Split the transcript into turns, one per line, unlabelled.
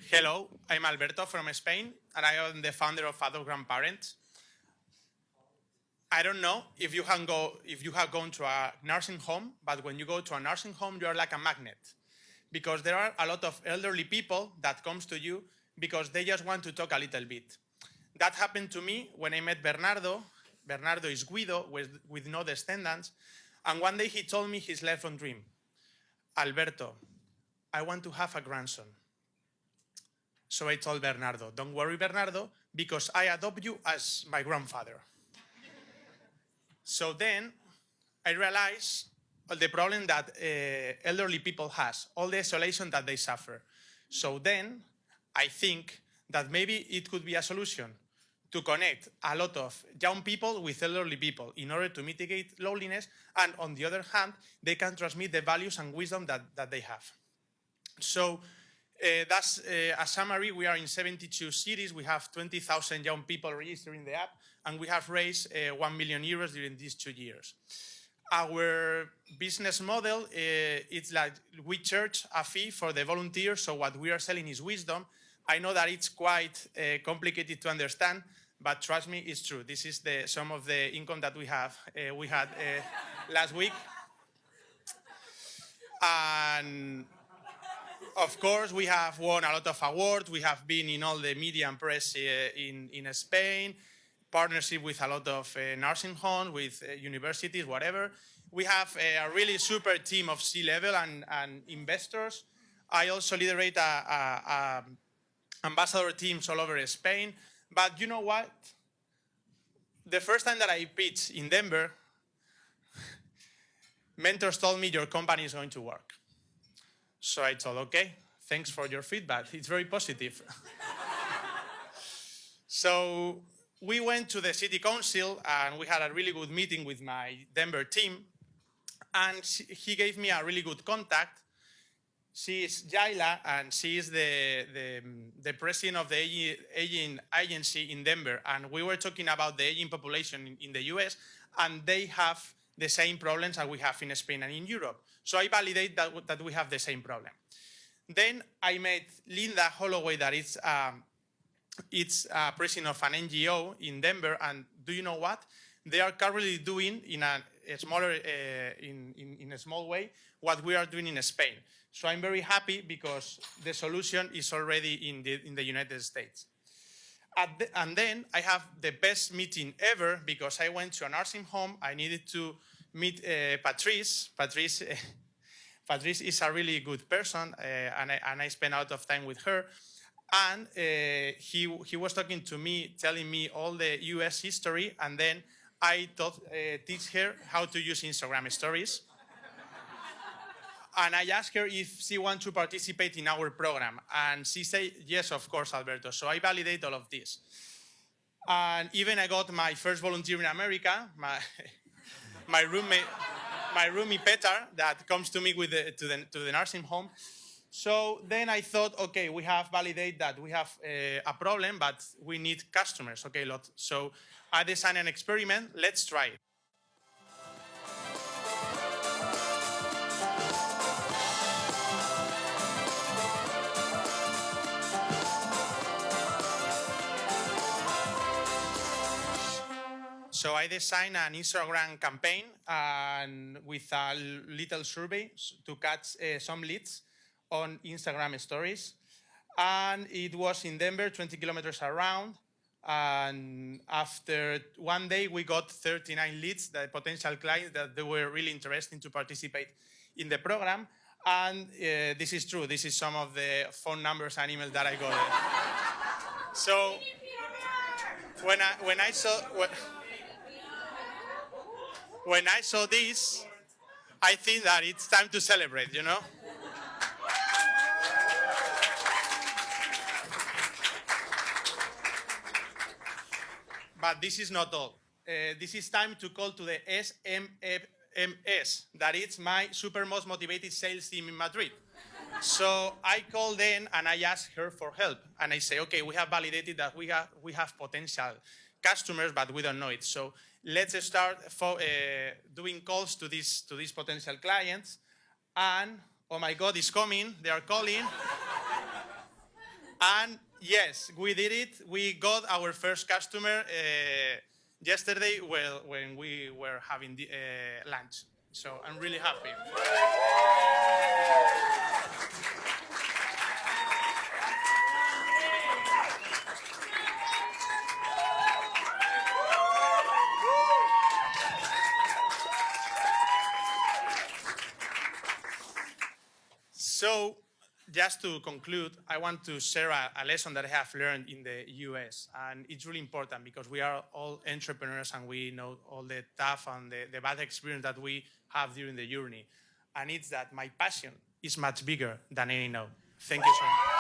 Hello, I'm Alberto from Spain, and I am the founder of Adopta Grandparents. I don't know if you have gone to a nursing home, but when you go to a nursing home, you are like a magnet, because there are a lot of elderly people that comes to you because they just want to talk a little bit. That happened to me when I met Bernardo. Bernardo is Guido with no descendants, and one day he told me his lifelong dream. Alberto, I want to have a grandson. So I told Bernardo, don't worry, Bernardo, because I adopt you as my grandfather. So then I realized the problem that elderly people has, all the isolation that they suffer. So then I think that maybe it could be a solution to connect a lot of young people with elderly people in order to mitigate loneliness, and on the other hand, they can transmit the values and wisdom that they have. So that's a summary. We are in 72 cities. We have 20,000 young people registering the app, and we have raised 1 million euros during these 2 years. Our business model, it's like we charge a fee for the volunteers, so what we are selling is wisdom. I know that it's quite complicated to understand, but trust me, it's true. This is some of the income that we had last week. And of course, we have won a lot of awards. We have been in all the media and press in Spain, partnership with a lot of nursing homes, with universities, whatever. We have a really super team of C-level and investors. I also lead ambassador teams all over Spain. But you know what? The first time that I pitched in Denver, mentors told me your company is going to work. So I thought, okay, thanks for your feedback. It's very positive. So we went to the city council and we had a really good meeting with my Denver team. And he gave me a really good contact. She is Jaila, and she is the president of the aging agency in Denver. And we were talking about the aging population in the US, and they have the same problems that we have in Spain and in Europe. So I validate that we have the same problem. Then I met Linda Holloway, that is president of an NGO in Denver, and do you know what? They are currently doing in a small way what we are doing in Spain. So I'm very happy because the solution is already in the United States. And then I have the best meeting ever because I went to a nursing home. I needed to meet Patrice. Patrice is a really good person, and I spent a lot of time with her. And he was talking to me, telling me all the US history, and then I teach her how to use Instagram stories. And I asked her if she wants to participate in our program. And she said, yes, of course, Alberto. So I validate all of this. And I got my first volunteer in America, my roomie Petar, that comes to me to the nursing home. So then I thought, okay, we have validated that we have a problem, but we need customers. Okay, lot. So I designed an experiment. Let's try it. So I designed an Instagram campaign with a little survey to catch some leads on Instagram stories. And it was in Denver, 20 kilometers around. And after one day, we got 39 leads, the potential clients that they were really interested to participate in the program. And this is true. This is some of the phone numbers and emails that I got. So when I saw this, I think that it's time to celebrate, you know? But this is not all. This is time to call to the SMFMS, that is my super most motivated sales team in Madrid. So I called in and I asked her for help. And I say, okay, we have validated that we have potential customers, but we don't know it. So let's start doing calls to these potential clients. And, oh my God, it's coming. They are calling. And yes, we did it. We got our first customer yesterday when we were having the, lunch. So I'm really happy. So, just to conclude, I want to share a lesson that I have learned in the US. And it's really important because we are all entrepreneurs and we know all the tough and the bad experience that we have during the journey. And it's that my passion is much bigger than any no. Thank you so much.